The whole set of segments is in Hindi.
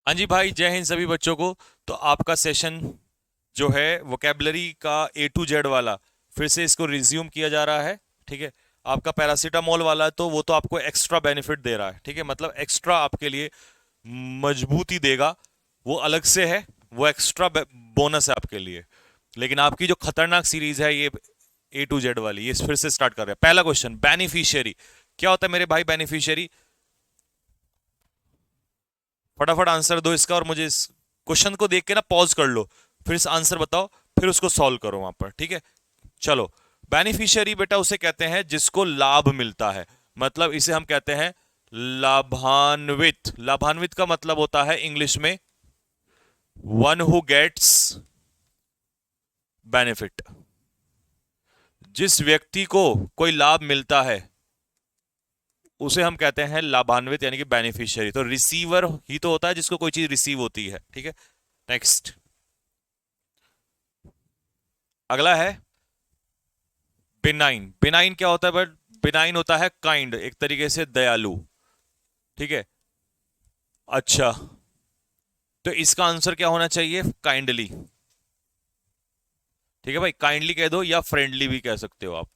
हाँ जी भाई, जय हिंद सभी बच्चों को। तो आपका सेशन जो है वोकेबलरी का A to Z वाला, फिर से इसको रिज्यूम किया जा रहा है। ठीक है। आपका पैरासीटामोल वाला तो वो तो आपको एक्स्ट्रा बेनिफिट दे रहा है। ठीक है, मतलब एक्स्ट्रा आपके लिए मजबूती देगा, वो अलग से है। वो एक्स्ट्रा बोनस है आपके लिए। लेकिन आपकी जो खतरनाक सीरीज है ये A to Z वाली, ये फिर से स्टार्ट कर रहे हैं। पहला क्वेश्चन, बेनिफिशियरी क्या होता है मेरे भाई? बेनिफिशियरी, फटाफट आंसर दो इसका, और मुझे इस क्वेश्चन को देख के ना पॉज कर लो, फिर इस आंसर बताओ, फिर उसको सॉल्व करो वहां पर। ठीक है, चलो। बेनिफिशियरी बेटा उसे कहते हैं जिसको लाभ मिलता है, मतलब इसे हम कहते हैं लाभान्वित। लाभान्वित का मतलब होता है इंग्लिश में वन हु गेट्स बेनिफिट। जिस व्यक्ति को कोई लाभ मिलता है उसे हम कहते हैं लाभान्वित, यानी कि बेनिफिशियरी। तो रिसीवर ही तो होता है जिसको कोई चीज रिसीव होती है। ठीक है, नेक्स्ट। अगला है बिनाइन। बिनाइन क्या होता है? बट बिनाइन होता है काइंड, एक तरीके से दयालु। ठीक है, अच्छा। तो इसका आंसर क्या होना चाहिए? काइंडली। ठीक है भाई, काइंडली कह दो या फ्रेंडली भी कह सकते हो आप।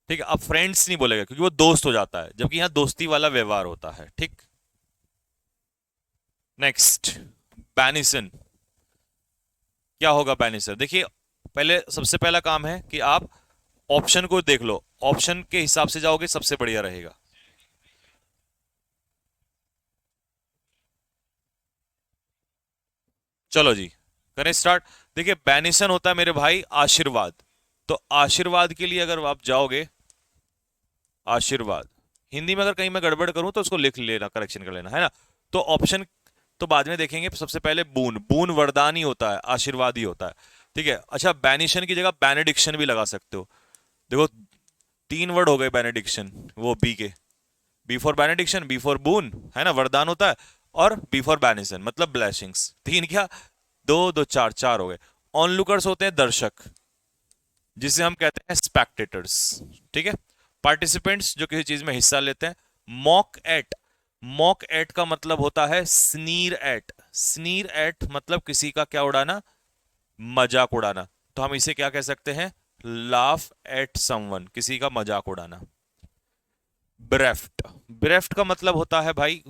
ठीक है, अब फ्रेंड्स नहीं बोलेगा क्योंकि वो दोस्त हो जाता है, जबकि यहां दोस्ती वाला व्यवहार होता है। ठीक, नेक्स्ट। बैनिसन क्या होगा? बैनिसन देखिए, पहले सबसे पहला काम है कि आप ऑप्शन को देख लो, ऑप्शन के हिसाब से जाओगे सबसे बढ़िया रहेगा। चलो जी, करें स्टार्ट। देखिए, बैनिसन होता है मेरे भाई आशीर्वाद। तो आशीर्वाद के लिए अगर आप जाओगे, आशीर्वाद, हिंदी में अगर कहीं मैं गड़बड़ करूं तो उसको लिख लेना, करेक्शन कर लेना, है ना। तो ऑप्शन तो बाद में देखेंगे, सबसे पहले बून। बून वरदान ही होता है, आशीर्वाद ही होता है। ठीक है, अच्छा, बैनिशन की जगह बेनेडिक्शन भी लगा सकते हो। देखो, तीन वर्ड हो गए बेनेडिक्शन, वो बी के। B for benediction, B for boon, है ना, वरदान होता है। और बी फॉर बैनिसन मतलब ब्लेसिंग्स। तीन क्या, दो दो चार, चार हो गए। ऑनलुकर्स होते हैं दर्शक, जिसे हम कहते हैं स्पेक्टेटर्स। ठीक है, पार्टिसिपेंट्स जो किसी चीज में हिस्सा लेते हैं। मॉक एट, मॉक एट का मतलब होता है स्नीर एट। स्नीर एट मतलब किसी का क्या उड़ाना? मजाक उड़ाना। तो हम इसे क्या कह सकते हैं? लाफ एट समवन, किसी का मजाक उड़ाना। ब्रेफ्ट, ब्रेफ्ट का मतलब होता है भाई,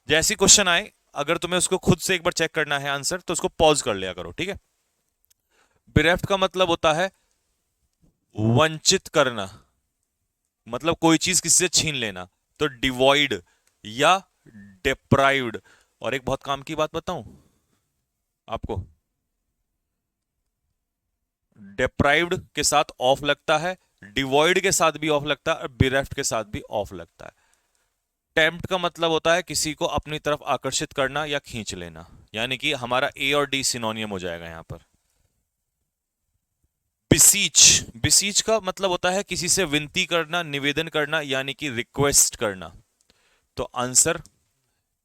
जैसी क्वेश्चन आए, अगर तुम्हें उसको खुद से एक बार चेक करना है आंसर, तो उसको पॉज कर लिया करो। ठीक है, ब्रेफ्ट का मतलब होता है वंचित करना, मतलब कोई चीज किसी से छीन लेना। तो डिवॉइड या डिप्राइव्ड। और एक बहुत काम की बात बताऊं आपको, डिप्राइव्ड के साथ ऑफ लगता है, डिवॉइड के साथ भी ऑफ लगता है, और बिरेफ्ट के साथ भी ऑफ लगता है। टेम्प्ट का मतलब होता है किसी को अपनी तरफ आकर्षित करना या खींच लेना, यानी कि हमारा ए और डी सिनोनियम हो जाएगा यहां पर। बिसीच, बिसीच का मतलब होता है किसी से विनती करना, निवेदन करना, यानी कि रिक्वेस्ट करना। तो आंसर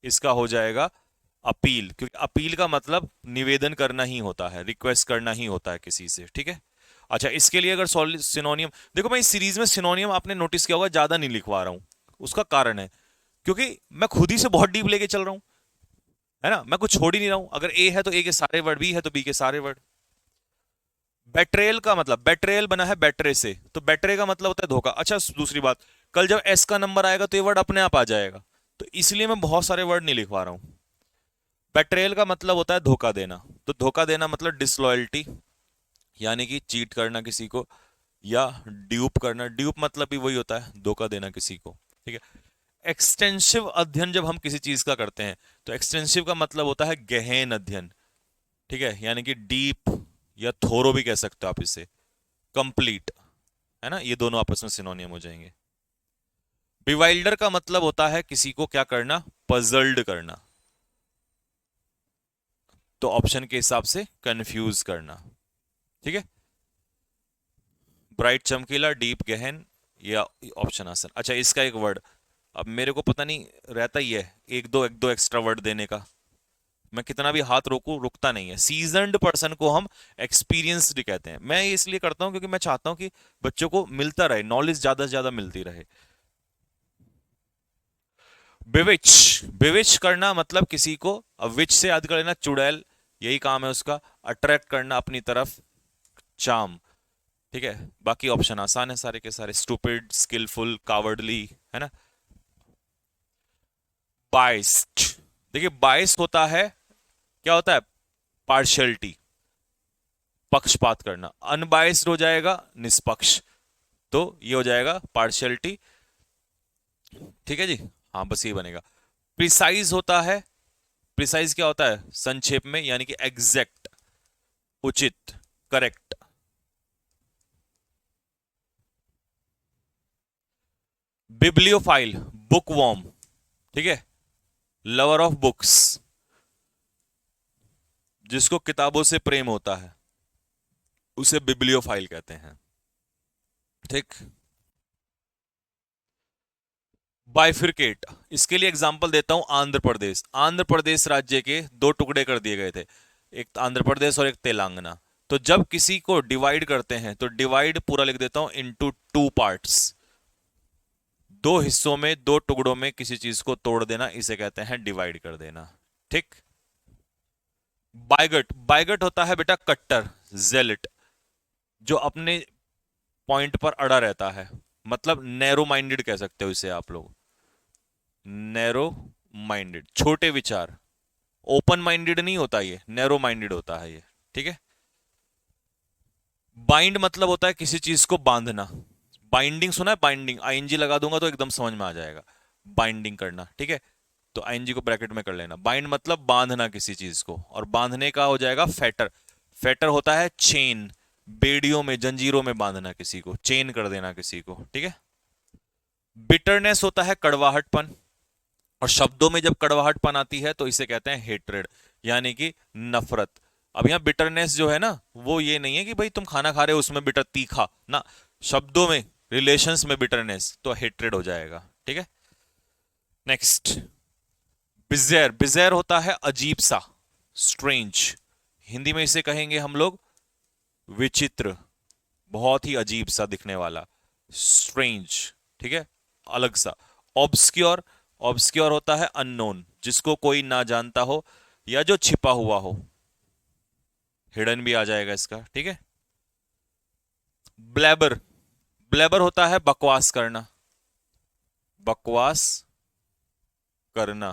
इसका हो जाएगा अपील, क्योंकि अपील का मतलब निवेदन करना ही होता है, रिक्वेस्ट करना ही होता है किसी से। ठीक है, अच्छा, इसके लिए अगर सिनोनियम देखो, मैं इस सीरीज में सिनोनियम आपने नोटिस किया होगा ज्यादा नहीं लिखवा रहा हूं। उसका कारण है क्योंकि मैं खुद ही से बहुत डीप लेके चल रहा हूं, है ना। मैं कुछ छोड़ ही नहीं रहा हूं, अगर ए है तो ए के सारे वर्ड, बी है तो बी के सारे वर्ड। बेट्रेयल का मतलब, बेट्रेयल बना है बैटरे से, तो बैटरे का मतलब होता है धोखा। अच्छा, दूसरी बात, कल जब एस का नंबर आएगा तो ये वर्ड अपने आप आ जाएगा, तो इसलिए मैं बहुत सारे वर्ड नहीं लिखवा रहा हूं। बेट्रेयल का मतलब होता है धोखा देना। तो धोखा देना मतलब डिसलॉयल्टी, यानी कि चीट करना किसी को, या ड्यूप करना। ड्यूप मतलब भी वही होता है, धोखा देना किसी को। ठीक है, एक्सटेंसिव अध्ययन जब हम किसी चीज का करते हैं, तो एक्सटेंसिव का मतलब होता है गहन अध्ययन। ठीक है, यानी कि डीप या थोरो भी कह सकते हो आप इसे, कंप्लीट, है ना। ये दोनों आपस में सिनोनियम हो जाएंगे। बिवाइल्डर का मतलब होता है किसी को क्या करना? पजल्ड करना। तो ऑप्शन के हिसाब से कंफ्यूज करना। ठीक है, ब्राइट चमकीला, डीप गहन, या ऑप्शन आंसर। अच्छा, इसका एक वर्ड, अब मेरे को पता नहीं रहता ही है एक दो एक्स्ट्रा वर्ड देने का, मैं कितना भी हाथ रोकू रुकता नहीं है। सीजनड पर्सन को हम एक्सपीरियंसड कहते हैं। मैं ये इसलिए करता हूं क्योंकि मैं चाहता हूं कि बच्चों को मिलता रहे, नॉलेज ज्यादा से ज्यादा मिलती रहे। बिविच, बिविच करना मतलब किसी को, अब विच से याद कर लेना, चुड़ैल, यही काम है उसका, अट्रैक्ट करना अपनी तरफ, चाम। ठीक है, बाकी ऑप्शन आसान है सारे के सारे, स्टूपिड, स्किलफुल, कावर्डली, है ना। बाइस्ड, देखिए बाइस होता है, क्या होता है, पार्शियलिटी, पक्षपात करना। अनबाइस्ड हो जाएगा निष्पक्ष, तो ये हो जाएगा पार्शियलिटी। ठीक है जी, हाँ बस ये बनेगा। प्रिसाइज होता है, प्रिसाइज क्या होता है संक्षेप में, यानी कि एग्जैक्ट, उचित, करेक्ट। बिब्लियोफाइल, बुकवॉर्म, ठीक है, लवर ऑफ बुक्स, जिसको किताबों से प्रेम होता है, उसे बिब्लियोफाइल कहते हैं। ठीक। बाइफिरकेट, इसके लिए एग्जांपल देता हूं, आंध्र प्रदेश, आंध्र प्रदेश राज्य के दो टुकड़े कर दिए गए थे, एक आंध्र प्रदेश और एक तेलंगाना। तो जब किसी को डिवाइड करते हैं तो डिवाइड पूरा लिख देता हूं, इनटू टू पार्ट्स, दो हिस्सों में, दो टुकड़ों में किसी चीज को तोड़ देना, इसे कहते हैं डिवाइड कर देना। ठीक। बायगट, बायगट होता है बेटा कट्टर, जेलिट, जो अपने पॉइंट पर अड़ा रहता है, मतलब नैरो माइंडेड कह सकते हो इसे आप लोग, नैरो माइंडेड, छोटे विचार, ओपन माइंडेड नहीं होता ये, नैरो माइंडेड होता है ये। ठीक है। बाइंड मतलब होता है किसी चीज को बांधना, बाइंडिंग सुना है, बाइंडिंग, आईएनजी लगा दूंगा तो एकदम समझ में आ जाएगा, बाइंडिंग करना। ठीक है, तो आईएनजी को ब्रैकेट में कर लेना। बाइंड मतलब बांधना किसी चीज को, और बांधने का हो जाएगा फेटर, फेटर होता है चेन, बेड़ियों में, जंजीरों में बांधना किसी को, चेन कर देना किसी को। ठीक है। बिटरनेस होता है कड़वाहटपन, और शब्दों में जब कड़वाहटपन आती है तो इसे कहते हैं हेट्रेड, यानी कि नफरत। अब यहां बिटरनेस जो है ना, वो ये नहीं है कि भाई तुम खाना खा रहे हो उसमें बिटर, तीखा ना, शब्दों में, रिलेशंस में बिटरनेस, तो हेट्रेड हो जाएगा। ठीक है। नेक्स्ट, बिजेर, बिजेर होता है अजीब सा, स्ट्रेंज, हिंदी में इसे कहेंगे हम लोग विचित्र, बहुत ही अजीब सा दिखने वाला, स्ट्रेंज। ठीक है, अलग सा। ऑब्सक्योर, ऑब्सक्योर होता है अननोन, जिसको कोई ना जानता हो या जो छिपा हुआ हो, हिडन भी आ जाएगा इसका। ठीक है। ब्लैबर, ब्लैबर होता है बकवास करना, बकवास करना,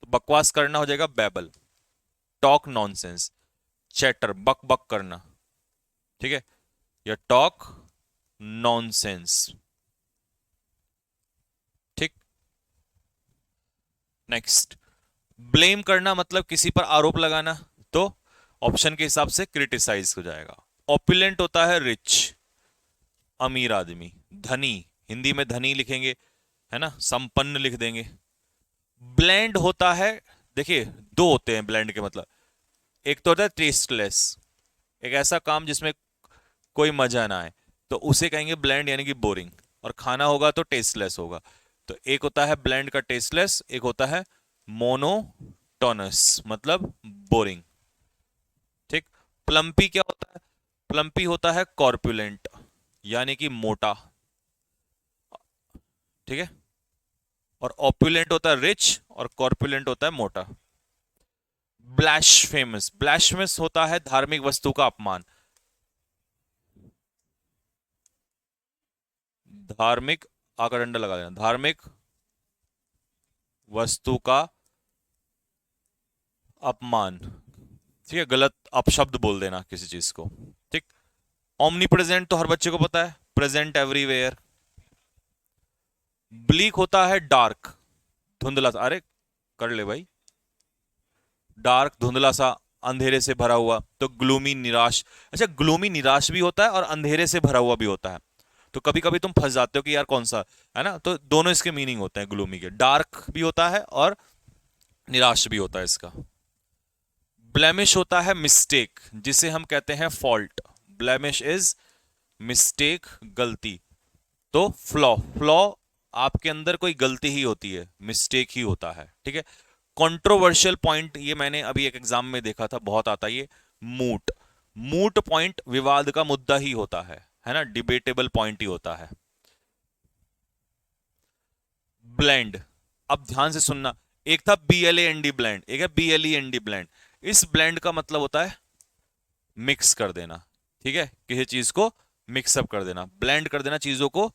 तो बकवास करना हो जाएगा बैबल। टॉक नॉनसेंस, चैटर, बक बक करना। ठीक है, या टॉक नॉनसेंस। ठीक। नेक्स्ट, ब्लेम करना मतलब किसी पर आरोप लगाना, तो ऑप्शन के हिसाब से क्रिटिसाइज हो जाएगा। ऑपुलेंट होता है रिच, अमीर आदमी, धनी, हिंदी में धनी लिखेंगे, है ना, संपन्न लिख देंगे। ब्लेंड होता है, देखिए दो होते हैं ब्लेंड के मतलब, एक तो होता है टेस्टलेस, एक ऐसा काम जिसमें कोई मजा ना आए, तो उसे कहेंगे ब्लेंड, यानी कि बोरिंग, और खाना होगा तो टेस्टलेस होगा। तो एक होता है ब्लेंड का टेस्टलेस, एक होता है मोनोटोनस, मतलब बोरिंग। ठीक। प्लम्पी क्या होता है, प्लम्पी होता है कॉर्पुलेंट, यानी कि मोटा। ठीक है, और ऑपुलेंट होता है रिच, और कॉर्पुलेंट होता है मोटा। ब्लैशफेमस, ब्लैशफेमस होता है धार्मिक वस्तु का अपमान, धार्मिक, आकर डंडा लगा देना, धार्मिक वस्तु का अपमान। ठीक है, गलत अपशब्द बोल देना किसी चीज को। ठीक। ओमनी प्रेजेंट तो हर बच्चे को पता है, प्रेजेंट एवरीवेयर। ब्लीक होता है डार्क, धुंधला सा, अरे कर ले भाई, डार्क धुंधला सा, अंधेरे से भरा हुआ, तो ग्लूमी निराश। अच्छा, ग्लूमी निराश भी होता है और अंधेरे से भरा हुआ भी होता है, तो कभी कभी तुम फंस जाते हो कि यार कौन सा है ना, तो दोनों इसके मीनिंग होते हैं ग्लूमी के, डार्क भी होता है और निराश भी होता है इसका। ब्लेमिश होता है मिस्टेक, जिसे हम कहते हैं फॉल्ट, ब्लेमिश इज मिस्टेक, गलती, तो फ्लॉ, फ्लॉ आपके अंदर कोई गलती ही होती है, मिस्टेक ही होता है। ठीक है। कंट्रोवर्शियल पॉइंट, ये मैंने अभी एक एग्जाम में देखा था, बहुत आता है ये, मूट, मूट पॉइंट विवाद का मुद्दा ही होता है ना, डिबेटेबल पॉइंट ही होता है। ब्लेंड, अब ध्यान से सुनना, एक था BLAND ब्लेंड, एक है BLEND ब्लेंड। इस ब्लेंड का मतलब होता है मिक्स कर देना, ठीक है, किसी चीज को मिक्सअप कर देना, ब्लेंड कर देना चीजों को।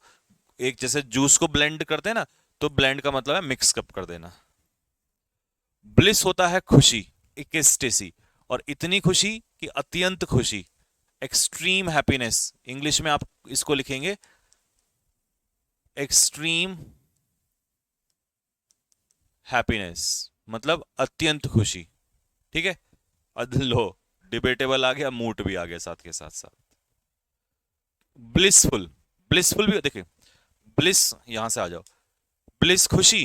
एक जैसे जूस को ब्लेंड करते हैं ना, तो ब्लेंड का मतलब है मिक्सअप कर देना। ब्लिस होता है खुशी, इकेस्टेसी, और इतनी खुशी कि अत्यंत खुशी, एक्सट्रीम हैप्पीनेस। इंग्लिश में आप इसको लिखेंगे एक्सट्रीम हैप्पीनेस, मतलब अत्यंत खुशी, ठीक है। लो, डिबेटेबल आ गया, मूट भी आ गया साथ के साथ साथ। ब्लिसफुल, ब्लिसफुल भी देखिए, ब्लिस यहां से आ जाओ, ब्लिस खुशी,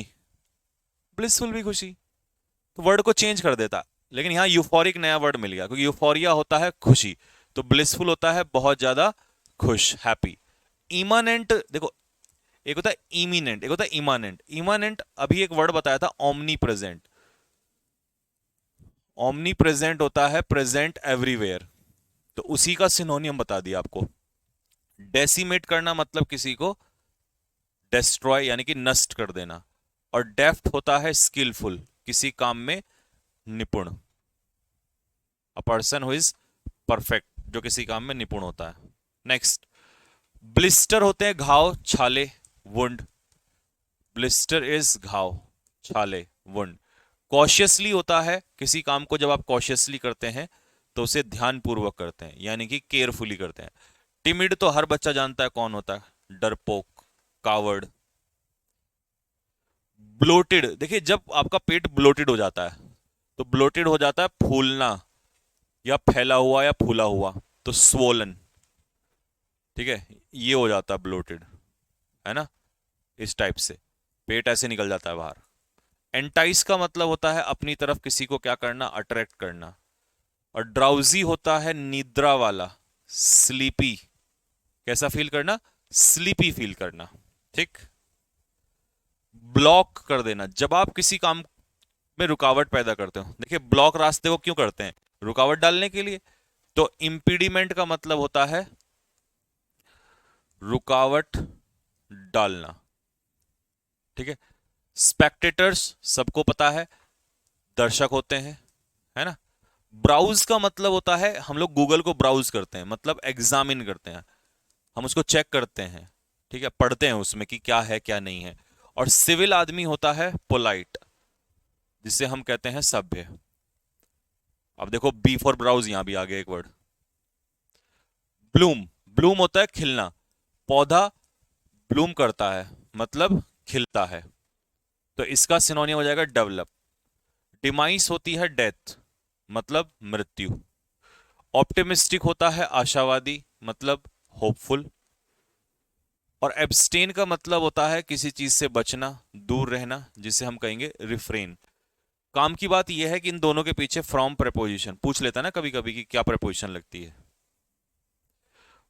ब्लिसफुल भी खुशी, तो वर्ड को चेंज कर देता, लेकिन यहां यूफोरिक नया वर्ड मिल गया, क्योंकि यूफोरिया होता है खुशी, तो ब्लिसफुल होता है बहुत ज्यादा खुश, हैप्पी। इमानेंट देखो, एक होता है इमिनेंट, एक होता है इमानेंट। इमानेंट अभी एक वर्ड बताया था, ओमनी प्रेजेंट। ओमनी प्रेजेंट होता है प्रेजेंट एवरीवेयर, तो उसी का सिनोनियम बता दिया आपको। डेसिमेट करना मतलब किसी को डेस्ट्रॉय यानी कि नष्ट कर देना, और डेफ्ट होता है स्किलफुल, किसी काम में निपुण, a person who is perfect, जो किसी काम में निपुण होता है। नेक्स्ट, ब्लिस्टर होते हैं घाव, छाले, वुंड। ब्लिस्टर इज घाव, छाले, वुंड। कॉशियसली होता है किसी काम को जब आप कॉशियसली करते हैं तो उसे ध्यानपूर्वक करते हैं, यानी कि केयरफुली करते हैं। टिमिड तो हर बच्चा जानता है कौन होता है, डरपोक, कावर्ड। ब्लोटेड, देखिए जब आपका पेट ब्लोटेड हो जाता है, तो ब्लोटेड हो जाता है फूलना, या फैला हुआ या फूला हुआ, तो स्वोलन, ठीक है, ये हो जाता है ब्लोटेड, है ना, इस टाइप से पेट ऐसे निकल जाता है बाहर। एंटाइस का मतलब होता है अपनी तरफ किसी को क्या करना, अट्रैक्ट करना। और ड्राउजी होता है निद्रा वाला, स्लीपी, कैसा फील करना, स्लीपी फील करना, ठीक। ब्लॉक कर देना, जब आप किसी काम में रुकावट पैदा करते हो, देखिए ब्लॉक रास्ते को क्यों करते हैं, रुकावट डालने के लिए, तो इंपीडिमेंट का मतलब होता है रुकावट डालना, ठीक है। स्पेक्टेटर्स सबको पता है, दर्शक होते हैं, है ना। ब्राउज का मतलब होता है हम लोग गूगल को ब्राउज करते हैं, मतलब एग्जामिन करते हैं, हम उसको चेक करते हैं, ठीक है, पढ़ते हैं उसमें कि क्या है क्या नहीं है। और सिविल आदमी होता है पोलाइट, जिसे हम कहते हैं सभ्य। अब देखो बी फॉर ब्राउज, यहां भी आ गया एक वर्ड, ब्लूम। ब्लूम होता है खिलना, पौधा ब्लूम करता है मतलब खिलता है, तो इसका सिनोनियम हो जाएगा डेवलप। डिमाइस होती है डेथ, मतलब मृत्यु। ऑप्टिमिस्टिक होता है आशावादी, मतलब होपफुल। और एब्सटेन का मतलब होता है किसी चीज से बचना, दूर रहना, जिसे हम कहेंगे रिफ्रेन। काम की बात यह है कि इन दोनों के पीछे फ्रॉम प्रेपोजिशन पूछ लेता है ना कभी कभी कि क्या प्रेपोजिशन लगती है।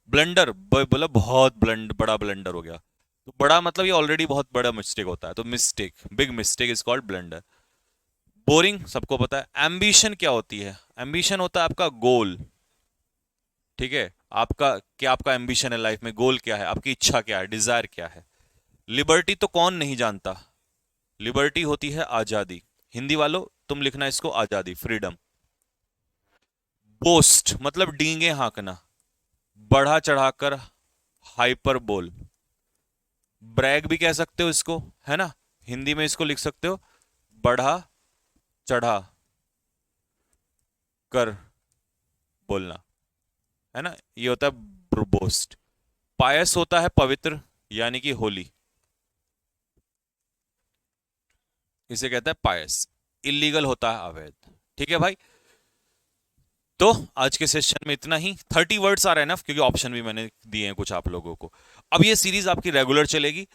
ब्लंडर बोला बहुत बड़ा ब्लंडर हो गया, तो बड़ा मतलब ये ऑलरेडी बहुत बड़ा मिस्टेक होता है, तो mistake, big mistake is called blunder. Boring सबको पता है। एम्बिशन क्या होती है, एम्बिशन होता है आपका गोल, ठीक है, आपका क्या, आपका एम्बिशन है लाइफ में, गोल क्या है, आपकी इच्छा क्या है, डिजायर क्या है। लिबर्टी तो कौन नहीं जानता, लिबर्टी होती है आजादी, हिंदी वालों तुम लिखना इसको आजादी, फ्रीडम। बोस्ट मतलब डींगे हाँकना, बढ़ा चढ़ाकर, हाइपर बोल। ब्रैग भी कह सकते हो इसको, है ना, हिंदी में इसको लिख सकते हो बढ़ा चढ़ा कर बोलना, है ना, ये होता है बोस्ट। पायस होता है पवित्र, यानी कि होली, इसे कहता है पायस। इलीगल होता है अवैध, ठीक है भाई। तो आज के सेशन में इतना ही, 30 वर्ड्स आर एनफ, क्योंकि ऑप्शन भी मैंने दिए हैं कुछ आप लोगों को। अब ये सीरीज आपकी रेगुलर चलेगी,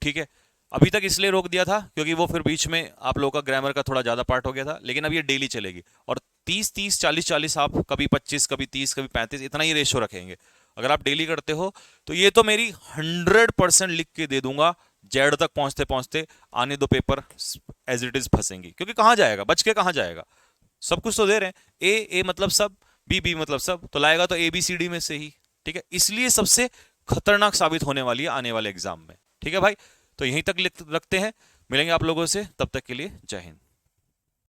ठीक है। अभी तक इसलिए रोक दिया था क्योंकि वो फिर बीच में आप लोगों का ग्रामर का थोड़ा ज्यादा पार्ट हो गया था, लेकिन अब ये डेली चलेगी। और 30-30, 40-40, आप कभी 25, कभी 30, कभी 35, इतना ही रेशो रखेंगे। अगर आप डेली करते हो तो ये तो मेरी 100% लिख के दे दूंगा, जेड तक पहुंचते पहुंचते आने दो पेपर एज इट इज फंसेंगी, क्योंकि कहां जाएगा बच के, कहां जाएगा, सब कुछ तो दे रहे हैं। ए मतलब सब, बी मतलब सब, तो लाएगा तो ABCD में से ही, ठीक है। इसलिए सबसे खतरनाक साबित होने वाली है आने वाले एग्जाम में, ठीक है भाई। तो यहीं तक रखते हैं, मिलेंगे आप लोगों से, तब तक के लिए जय हिंद।